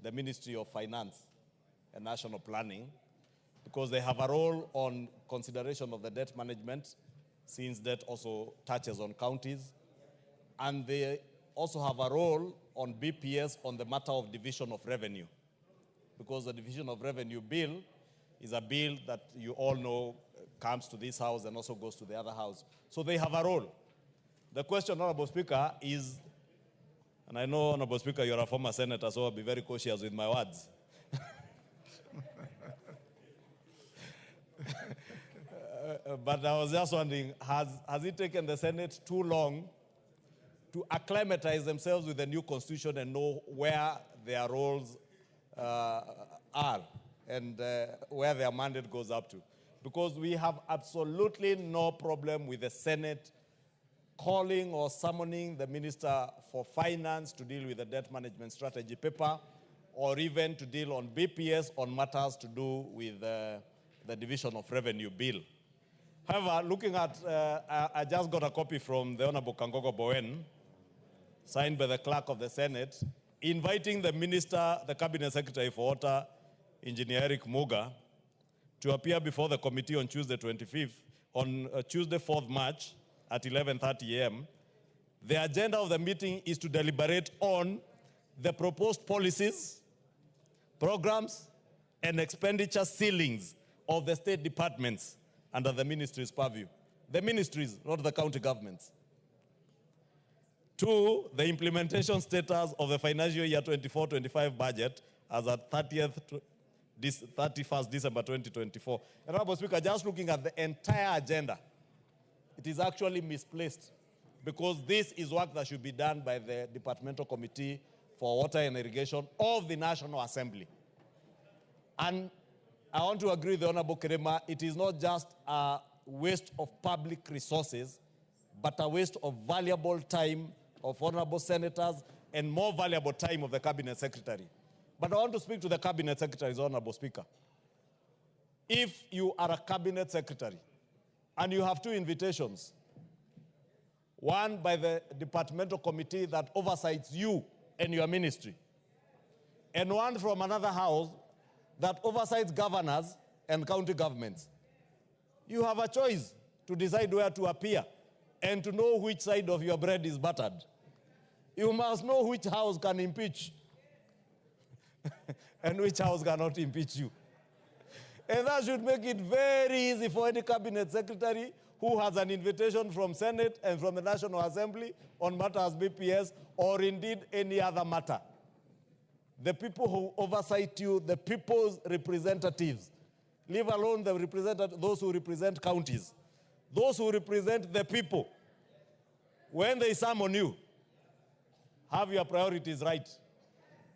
the Ministry of Finance and National Planning, because they have a role on consideration of the debt management, since debt also touches on counties. And they also have a role on BPS on the matter of division of revenue, because the division of revenue bill is a bill that you all know comes to this house and also goes to the other house. So they have a role. The question, Honorable Speaker, is, and I know, Honorable Speaker, you're a former senator, so I'll be very cautious with my words. But I was just wondering, has it taken the Senate too long to acclimatize themselves with the new constitution and know where their roles are and where their mandate goes up to? Because we have absolutely no problem with the Senate calling or summoning the Minister for Finance to deal with the debt management strategy paper, or even to deal on BPS on matters to do with the division of revenue bill. However, looking at, I just got a copy from the Honorable Kangogo Bowen, signed by the clerk of the Senate, inviting the Minister, the Cabinet Secretary for Water, Engineer Eric Muga, to appear before the committee on Tuesday 25th, on Tuesday 4th March at 11:30 a.m. The agenda of the meeting is to deliberate on the proposed policies, programs, and expenditure ceilings of the state departments under the ministry's purview. The ministries, not the county governments. 2, the implementation status of the financial year 24-25 budget as at 31st December 2024. Honorable Speaker, just looking at the entire agenda, it is actually misplaced, because this is work that should be done by the Departmental Committee for Water and Irrigation of the National Assembly. And I want to agree with the Honorable Kerema, it is not just a waste of public resources, but a waste of valuable time of honorable senators and more valuable time of the Cabinet Secretary. But I want to speak to the Cabinet Secretaries, Honorable Speaker. If you are a Cabinet Secretary and you have 2 invitations, one by the Departmental Committee that oversights you and your ministry, and one from another house that oversights governors and county governments, you have a choice to decide where to appear and to know which side of your bread is buttered. You must know which house can impeach and which house cannot impeach you. And that should make it very easy for any Cabinet Secretary who has an invitation from Senate and from the National Assembly on matters BPS, or indeed any other matter. The people who oversight you, the people's representatives, leave alone the those who represent counties, those who represent the people, when they summon you, have your priorities right.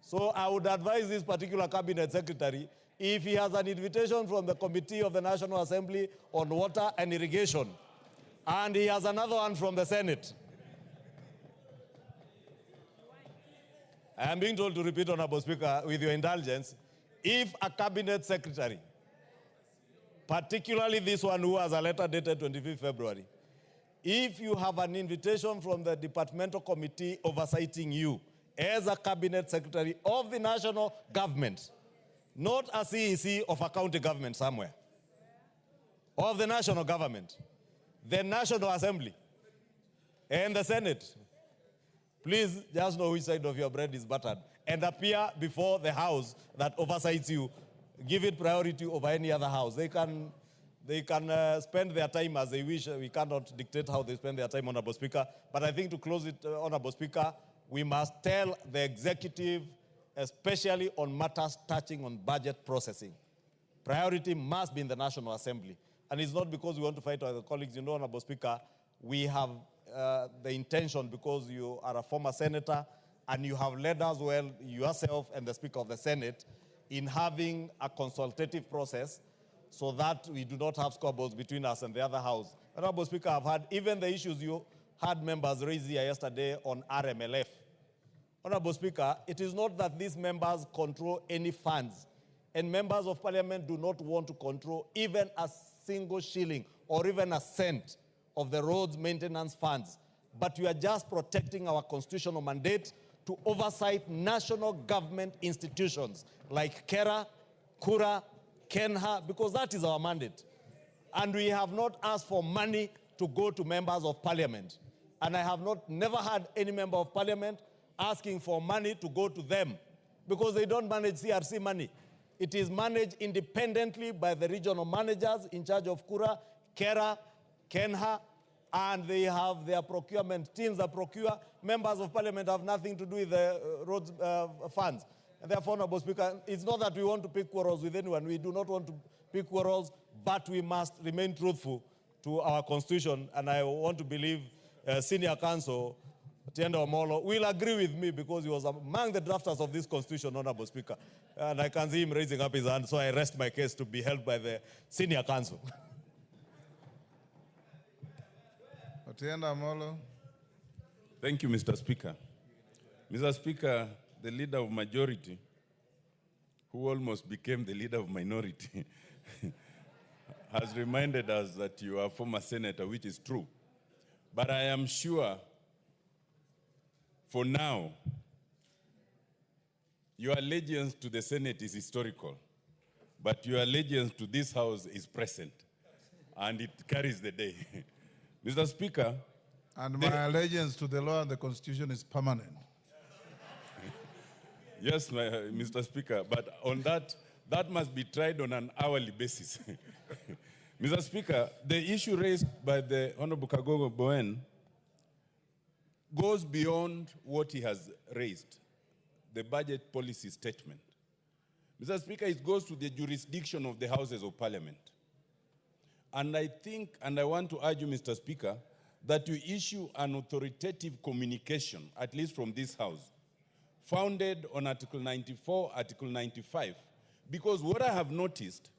So I would advise this particular Cabinet Secretary, if he has an invitation from the Committee of the National Assembly on Water and Irrigation, and he has another one from the Senate, I am being told to repeat, Honorable Speaker, with your indulgence, if a Cabinet Secretary, particularly this one who has a letter dated 25th February, if you have an invitation from the Departmental Committee oversighting you as a Cabinet Secretary of the national government, not a CEC of a county government somewhere, of the national government, the National Assembly, and the Senate, please just know which side of your bread is buttered and appear before the house that oversights you. Give it priority over any other house. They can spend their time as they wish. We cannot dictate how they spend their time, Honorable Speaker. But I think to close it, Honorable Speaker, we must tell the executive, especially on matters touching on budget processing, priority must be in the National Assembly. And it's not because we want to fight our colleagues. You know, Honorable Speaker, we have the intention, because you are a former senator and you have led us well, yourself and the Speaker of the Senate, in having a consultative process so that we do not have squabbles between us and the other house. Honorable Speaker, I've had even the issues you had members raise here yesterday on RMLF. Honorable Speaker, it is not that these members control any funds, and members of Parliament do not want to control even a single shilling or even a cent of the roads maintenance funds, but we are just protecting our constitutional mandate to oversight national government institutions like KERA, KURA, KENHA, because that is our mandate. And we have not asked for money to go to members of parliament. And I have never had any member of parliament asking for money to go to them, because they don't manage CRC money. It is managed independently by the regional managers in charge of KURA, KERA, KENHA, and they have their procurement teams that procure. Members of parliament have nothing to do with the roads funds. And therefore, Honorable Speaker, it's not that we want to pick quarrels with anyone. We do not want to pick quarrels, but we must remain truthful to our constitution. And I want to believe senior counsel, Tienda Omolo, will agree with me, because he was among the drafters of this constitution, Honorable Speaker. And I can see him raising up his hand, so I rest my case to be held by the senior counsel. Tienda Omolo. Thank you, Mr. Speaker. Mr. Speaker, the leader of majority, who almost became the leader of minority, has reminded us that you are a former senator, which is true. But I am sure, for now, your allegiance to the Senate is historical, but your allegiance to this House is present, and it carries the day. Mr. Speaker. And my allegiance to the law and the Constitution is permanent. Yes, Mr. Speaker, but on that must be tried on an hourly basis. Mr. Speaker, the issue raised by the Honorable Kagogo Bowen goes beyond what he has raised, the budget policy statement. Mr. Speaker, it goes to the jurisdiction of the Houses of Parliament. And I think, and I want to urge you, Mr. Speaker, that you issue an authoritative communication, at least from this House, founded on Article 94, Article 95, because what I have noticed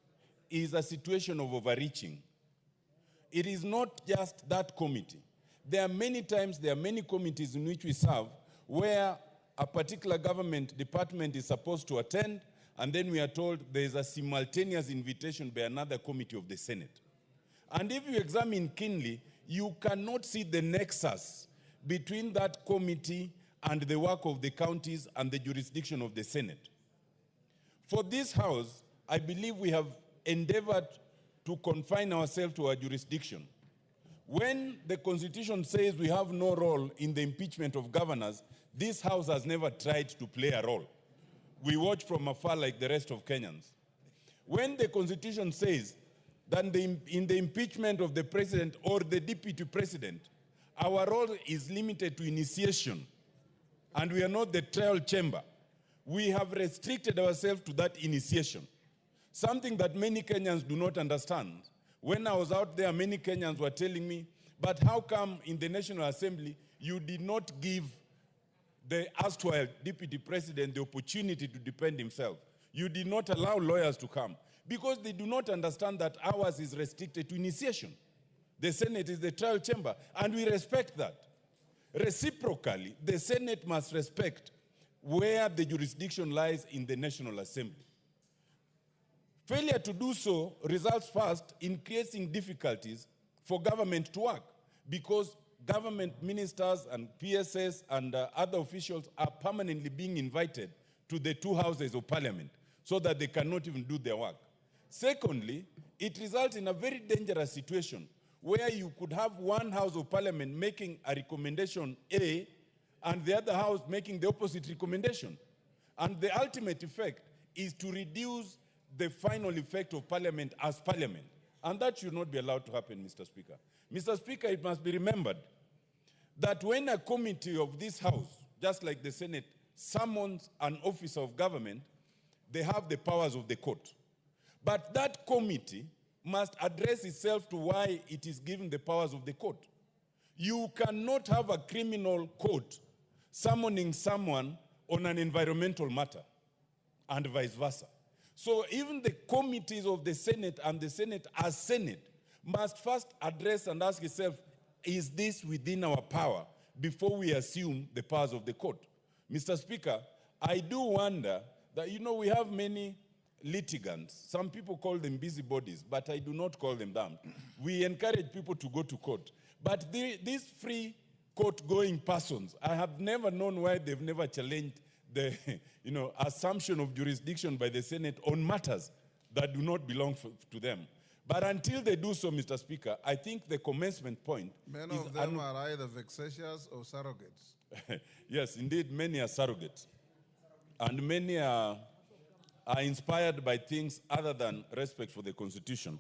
is a situation of overreaching. It is not just that committee. There are many times, there are many committees in which we serve where a particular government department is supposed to attend, and then we are told there is a simultaneous invitation by another committee of the Senate. And if you examine keenly, you cannot see the nexus between that committee and the work of the counties and the jurisdiction of the Senate. For this House, I believe we have endeavored to confine ourselves to our jurisdiction. When the Constitution says we have no role in the impeachment of governors, this House has never tried to play a role. We watch from afar like the rest of Kenyans. When the Constitution says that in the impeachment of the president or the deputy president, our role is limited to initiation, and we are not the trial chamber, we have restricted ourselves to that initiation. Something that many Kenyans do not understand. When I was out there, many Kenyans were telling me, but how come in the National Assembly you did not give the erstwhile deputy president the opportunity to defend himself? You did not allow lawyers to come, because they do not understand that ours is restricted to initiation. The Senate is the trial chamber, and we respect that. Reciprocally, the Senate must respect where the jurisdiction lies in the National Assembly. Failure to do so results first in creating difficulties for government to work, because government ministers and PSS and other officials are permanently being invited to the two houses of parliament so that they cannot even do their work. Secondly, it results in a very dangerous situation where you could have one house of parliament making a recommendation A and the other house making the opposite recommendation. And the ultimate effect is to reduce the final effect of parliament as parliament. And that should not be allowed to happen, Mr. Speaker. Mr. Speaker, it must be remembered that when a committee of this House, just like the Senate, summons an officer of government, they have the powers of the court. But that committee must address itself to why it is given the powers of the court. You cannot have a criminal court summoning someone on an environmental matter, and vice versa. So even the committees of the Senate and the Senate as Senate must first address and ask itself, is this within our power, before we assume the powers of the court? Mr. Speaker, I do wonder that, we have many litigants. Some people call them busybodies, but I do not call them that. We encourage people to go to court. But these free court-going persons. I have never known why they've never challenged the assumption of jurisdiction by the Senate on matters that do not belong to them. But until they do so, Mr. Speaker, I think the commencement point Many of them are either vexatious or surrogates. Yes, indeed, many are surrogates. And many are inspired by things other than respect for the Constitution.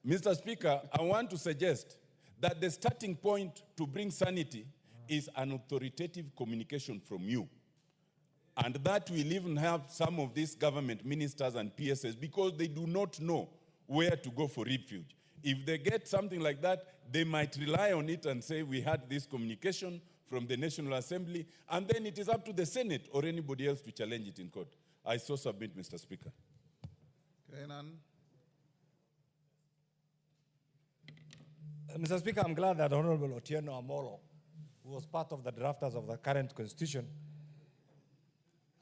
Mr. Speaker, I want to suggest that the starting point to bring sanity is an authoritative communication from you. And that will even help some of these government ministers and PSS because they do not know where to go for refuge. If they get something like that, they might rely on it and say, we had this communication from the National Assembly, and then it is up to the Senate or anybody else to challenge it in court. I so submit, Mr. Speaker. Kenan. Mr. Speaker, I'm glad that Honorable Otieno Amolo, who was part of the drafters of the current constitution,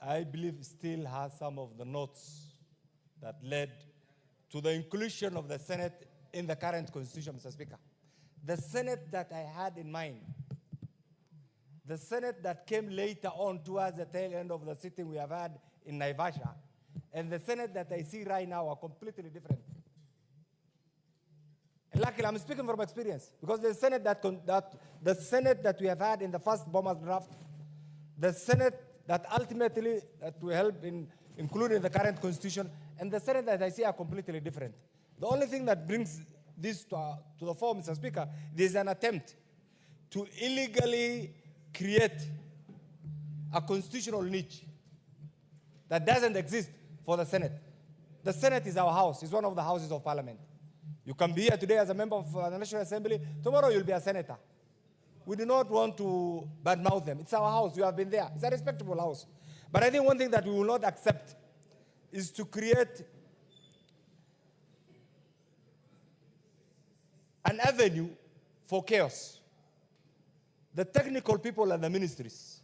I believe still has some of the notes that led to the inclusion of the Senate in the current constitution, Mr. Speaker. The Senate that I had in mind, the Senate that came later on towards the tail end of the sitting we have had in Naivasha, and the Senate that I see right now are completely different. And luckily, I'm speaking from experience, because the Senate that we have had in the first Bombers draft, the Senate that ultimately that will help in including the current constitution, and the Senate that I see are completely different. The only thing that brings this to the fore, Mr. Speaker, there is an attempt to illegally create a constitutional niche that doesn't exist for the Senate. The Senate is our house. It's one of the houses of Parliament. You can be here today as a member of the National Assembly. Tomorrow you'll be a senator. We do not want to badmouth them. It's our house. You have been there. It's a respectable house. But I think one thing that we will not accept is to create an avenue for chaos. The technical people at the ministries,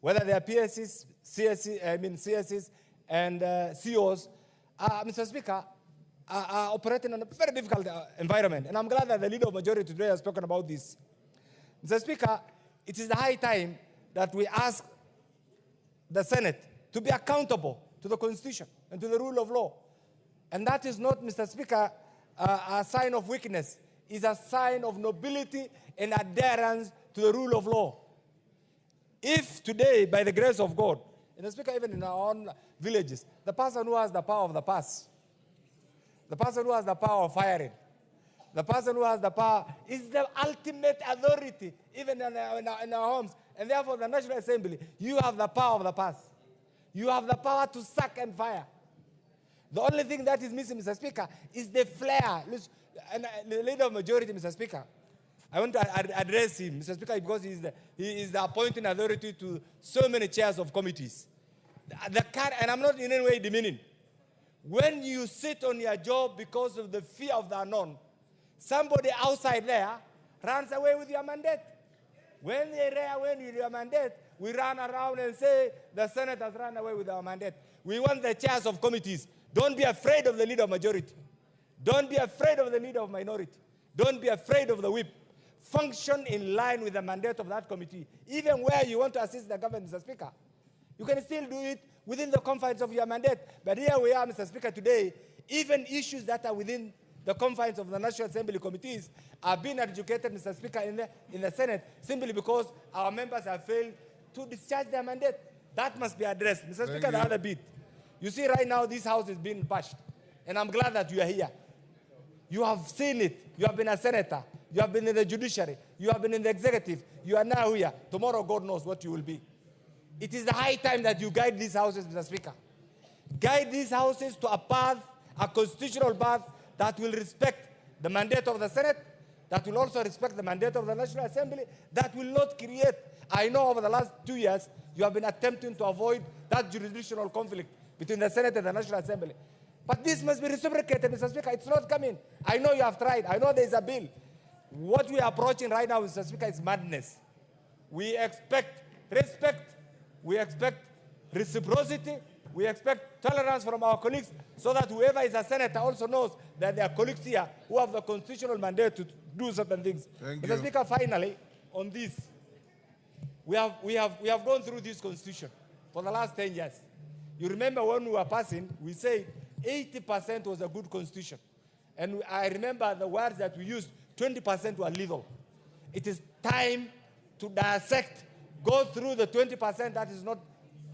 whether they are PSCs, CSCs, and COs, Mr. Speaker, are operating in a very difficult environment. And I'm glad that the leader of majority today has spoken about this. Mr. Speaker, it is the high time that we ask the Senate to be accountable to the Constitution and to the rule of law. And that is not, Mr. Speaker, a sign of weakness. It's a sign of nobility and adherence to the rule of law. If today, by the grace of God, and Mr. Speaker, even in our own villages, the person who has the power of the purse, the person who has the power of firing, the person who has the power is the ultimate authority, even in our homes. And therefore, the National Assembly, you have the power of the purse. You have the power to sack and fire. The only thing that is missing, Mr. Speaker, is the flair. And the leader of majority, Mr. Speaker, I want to address him, Mr. Speaker, because he is the appointing authority to so many chairs of committees. And I'm not in any way demeaning. When you sit on your job because of the fear of the unknown, somebody outside there runs away with your mandate. When they run away with your mandate, we run around and say, the Senate has run away with our mandate. We want the chairs of committees. Don't be afraid of the leader of majority. Don't be afraid of the leader of minority. Don't be afraid of the whip. Function in line with the mandate of that committee. Even where you want to assist the government, Mr. Speaker, you can still do it within the confines of your mandate. But here we are, Mr. Speaker, today, even issues that are within the confines of the National Assembly committees are being adjudicated, Mr. Speaker, in the Senate, simply because our members have failed to discharge their mandate. That must be addressed. Mr. Speaker, the other bit. You see right now this house is being bashed. And I'm glad that you are here. You have seen it. You have been a senator. You have been in the judiciary. You have been in the executive. You are now here. Tomorrow, God knows what you will be. It is the high time that you guide these houses, Mr. Speaker. Guide these houses to a path, a constitutional path that will respect the mandate of the Senate, that will also respect the mandate of the National Assembly, that will not create. I know over the last 2 years, you have been attempting to avoid that jurisdictional conflict between the Senate and the National Assembly. But this must be reciprocated, Mr. Speaker. It's not coming. I know you have tried. I know there is a bill. What we are approaching right now, Mr. Speaker, is madness. We expect respect. We expect reciprocity. We expect tolerance from our colleagues so that whoever is a senator also knows that there are colleagues here who have the constitutional mandate to do certain things. Thank Mr. you. Speaker, finally, on this. We have gone through this constitution for the last 10 years. You remember when we were passing, we said 80% was a good constitution. And I remember the words that we used, 20% were lethal. It is time to dissect, go through the 20% that is not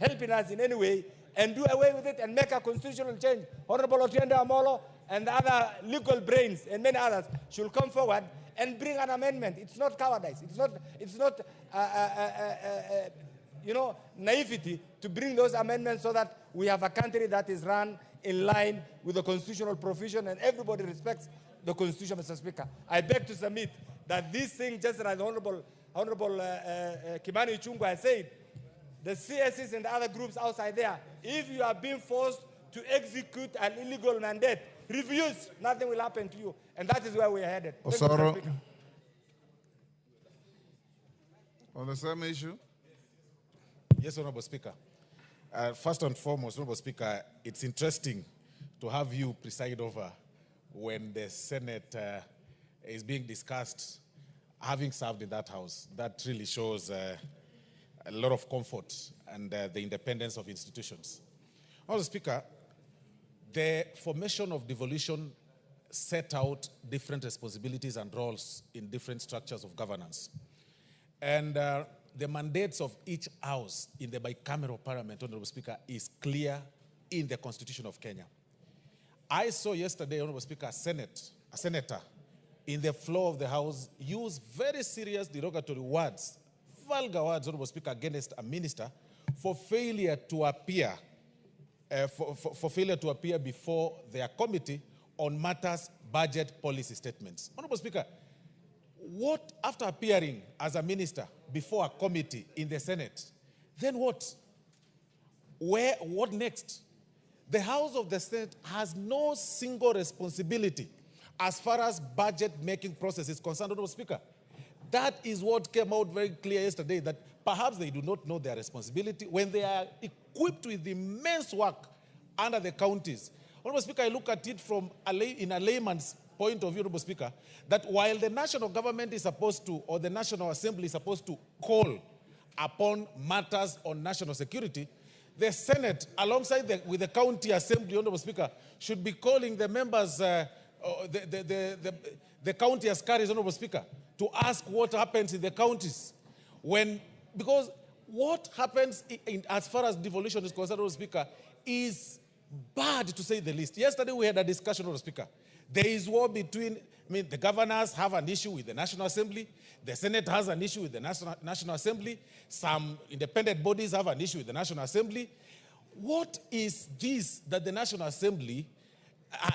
helping us in any way, and do away with it and make a constitutional change. Honorable Otiende Amolo and the other legal brains and many others should come forward and bring an amendment. It's not cowardice. It's not naivety to bring those amendments so that we have a country that is run in line with the constitutional provision and everybody respects the Constitution, Mr. Speaker. I beg to submit that this thing, just as the Honorable Kimani Ichungwah said, the CSCs and the other groups outside there, if you are being forced to execute an illegal mandate, refuse, nothing will happen to you. And that is where we are headed. Osoro, on the same issue? Yes, Honorable Speaker. First and foremost, Honorable Speaker, it's interesting to have you preside over when the Senate is being discussed, having served in that house. That really shows a lot of comfort and the independence of institutions. Honorable Speaker, the formation of devolution set out different responsibilities and roles in different structures of governance. And the mandates of each house in the bicameral parliament, Honorable Speaker, is clear in the Constitution of Kenya. I saw yesterday, Honorable Speaker, a senator in the floor of the House use very serious derogatory words, vulgar words, Honorable Speaker, against a minister for failure to appear, before their committee on matters budget policy statements. Honorable Speaker, what, after appearing as a minister before a committee in the Senate, then what? What next? The House of the Senate has no single responsibility as far as budget-making process is concerned, Honorable Speaker. That is what came out very clear yesterday, that perhaps they do not know their responsibility when they are equipped with immense work under the counties. Honorable Speaker, I look at it from in a layman's point of view, Honorable Speaker, that while the national government is supposed to, or the National Assembly is supposed to call upon matters on national security, the Senate, alongside with the county assembly, Honorable Speaker, should be calling the members, the county askaris, Honorable Speaker, to ask what happens in the counties. Because what happens as far as devolution is concerned, Honorable Speaker, is bad, to say the least. Yesterday we had a discussion, Honorable Speaker. There is war between, the governors have an issue with the National Assembly. The Senate has an issue with the National Assembly. Some independent bodies have an issue with the National Assembly. What is this that the National Assembly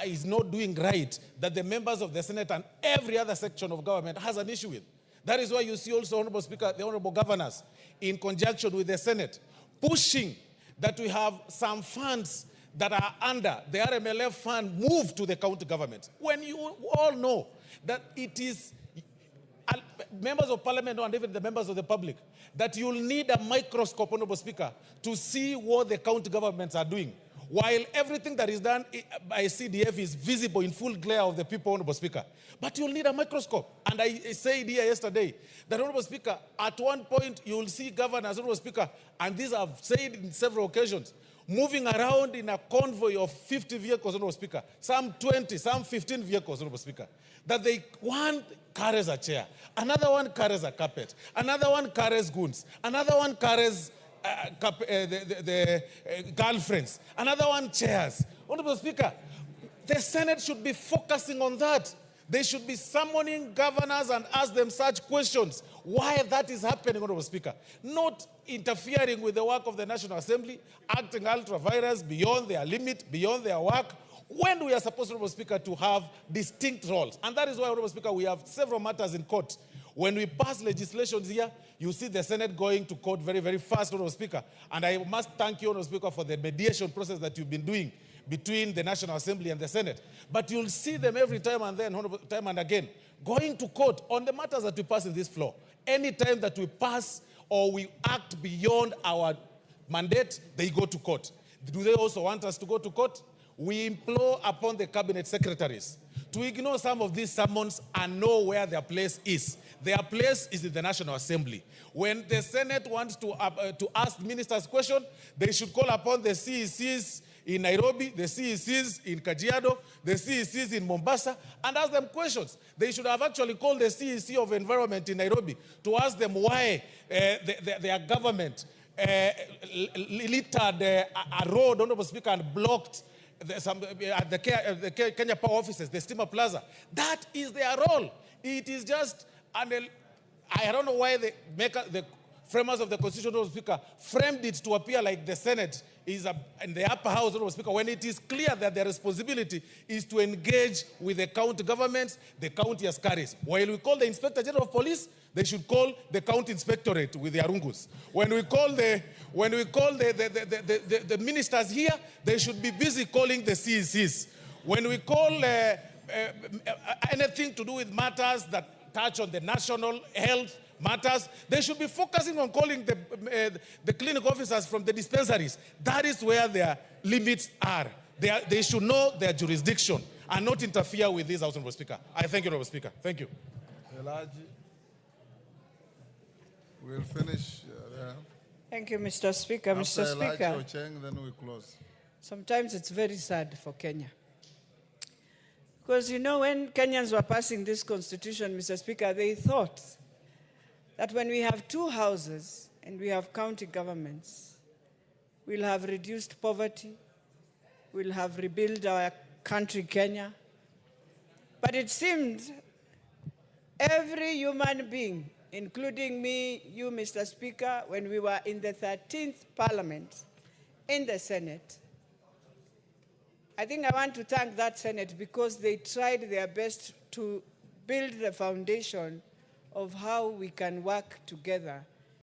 is not doing right, that the members of the Senate and every other section of government has an issue with? That is why you see also, Honorable Speaker, the Honorable Governors, in conjunction with the Senate, pushing that we have some funds that are under the RMLF fund moved to the county government. When you all know that it is members of parliament and even the members of the public, that you'll need a microscope, Honorable Speaker, to see what the county governments are doing. While everything that is done by CDF is visible in full glare of the people, Honorable Speaker. But you'll need a microscope. And I said here yesterday that, Honorable Speaker, at one point you'll see governors, Honorable Speaker, and these I've said in several occasions, moving around in a convoy of 50 vehicles, Honorable Speaker, some 20, some 15 vehicles, Honorable Speaker, that one carries a chair, another one carries a carpet, another one carries goons, another one carries the girlfriends, another one chairs. Honorable Speaker, the Senate should be focusing on that. They should be summoning governors and ask them such questions. Why that is happening, Honorable Speaker? Not interfering with the work of the National Assembly, acting ultra-virus beyond their limit, beyond their work, when we are supposed, Honorable Speaker, to have distinct roles. And that is why, Honorable Speaker, we have several matters in court. When we pass legislations here, you see the Senate going to court very, very fast, Honorable Speaker. And I must thank you, Honorable Speaker, for the mediation process that you've been doing between the National Assembly and the Senate. But you'll see them every time and then, time and again, going to court on the matters that we pass in this floor. Any time that we pass or we act beyond our mandate, they go to court. Do they also want us to go to court? We implore upon the cabinet secretaries to ignore some of these summons and know where their place is. Their place is in the National Assembly. When the Senate wants to ask ministers questions, they should call upon the CECs in Nairobi, the CECs in Kajiado, the CECs in Mombasa, and ask them questions. They should have actually called the CEC of Environment in Nairobi to ask them why their government littered a road, Honorable Speaker, and blocked the Kenya Power offices, the Steamer Plaza. That is their role. It is just, I don't know why the framers of the Constitution, Honorable Speaker, framed it to appear like the Senate is in the upper house, Honorable Speaker, when it is clear that their responsibility is to engage with the county governments, the county askaris. While we call the Inspector General of Police, they should call the county inspectorate with the arungus. When we call the ministers here, they should be busy calling the CECs. When we call anything to do with matters that touch on the national health matters, they should be focusing on calling the clinic officers from the dispensaries. That is where their limits are. They should know their jurisdiction and not interfere with this, Honorable Speaker. I thank you, Honorable Speaker. Thank you. Elijah, we'll finish there. Thank you, Mr. Speaker. After Mr. Speaker, Elijah Ocheng, then we close. sometimes it's very sad for Kenya. Because, you know, when Kenyans were passing this constitution, Mr. Speaker, they thought that when we have two houses and we have county governments, we'll have reduced poverty, we'll have rebuilt our country, Kenya. But it seems every human being, including me, you, Mr. Speaker, when we were in the 13th Parliament, in the Senate, I think I want to thank that Senate because they tried their best to build the foundation of how we can work together